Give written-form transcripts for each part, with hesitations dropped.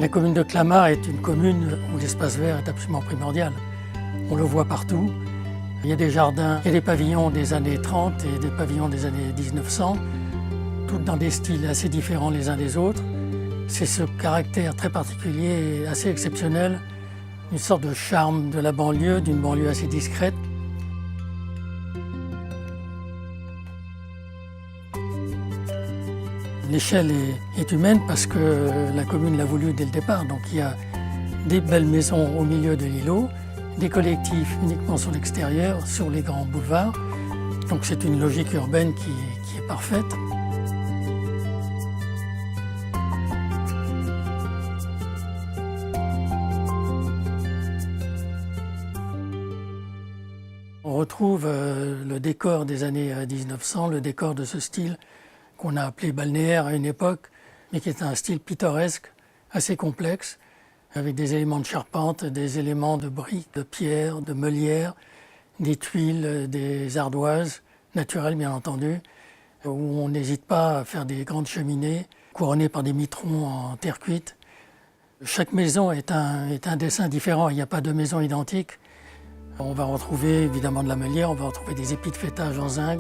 La commune de Clamart est une commune où l'espace vert est absolument primordial. On le voit partout. Il y a des jardins, il y a des pavillons des années 30 et des pavillons des années 1900, tous dans des styles assez différents les uns des autres. C'est ce caractère très particulier et assez exceptionnel, une sorte de charme de la banlieue, d'une banlieue assez discrète. L'échelle est humaine parce que la commune l'a voulu dès le départ. Donc il y a des belles maisons au milieu de l'îlot, des collectifs uniquement sur l'extérieur, sur les grands boulevards. Donc c'est une logique urbaine qui est parfaite. On retrouve le décor des années 1900, le décor de ce style qu'on a appelé balnéaire à une époque, mais qui est un style pittoresque, assez complexe, avec des éléments de charpente, des éléments de briques, de pierre, de meulière, des tuiles, des ardoises, naturelles bien entendu, où on n'hésite pas à faire des grandes cheminées, couronnées par des mitrons en terre cuite. Chaque maison est un dessin différent, il n'y a pas de maison identique. On va retrouver évidemment de la meulière, on va retrouver des épis de fêtage en zinc,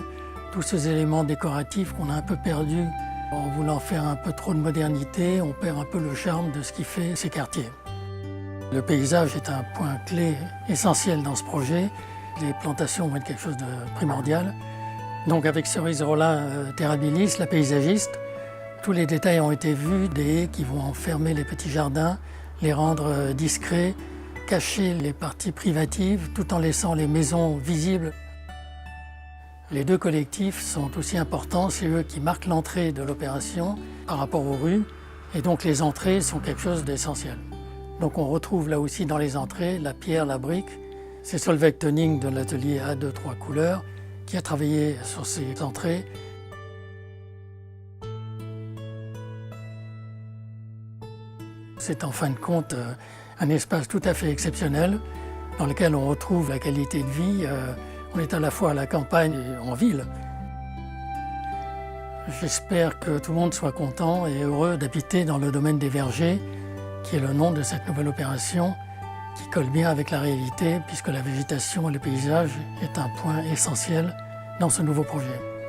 tous ces éléments décoratifs qu'on a un peu perdus en voulant faire un peu trop de modernité, on perd un peu le charme de ce qui fait ces quartiers. Le paysage est un point clé essentiel dans ce projet. Les plantations vont être quelque chose de primordial. Donc avec Cerise Rollin Terrabilis, la paysagiste, tous les détails ont été vus, des haies qui vont enfermer les petits jardins, les rendre discrets, cacher les parties privatives tout en laissant les maisons visibles. Les deux collectifs sont aussi importants, c'est eux qui marquent l'entrée de l'opération par rapport aux rues, et donc les entrées sont quelque chose d'essentiel. Donc on retrouve là aussi dans les entrées la pierre, la brique. C'est Solveig Tönning de l'atelier A2-3 couleurs qui a travaillé sur ces entrées. C'est en fin de compte un espace tout à fait exceptionnel dans lequel on retrouve la qualité de vie. On est à la fois à la campagne et en ville. J'espère que tout le monde soit content et heureux d'habiter dans le domaine des vergers, qui est le nom de cette nouvelle opération, qui colle bien avec la réalité, puisque la végétation et le paysage est un point essentiel dans ce nouveau projet.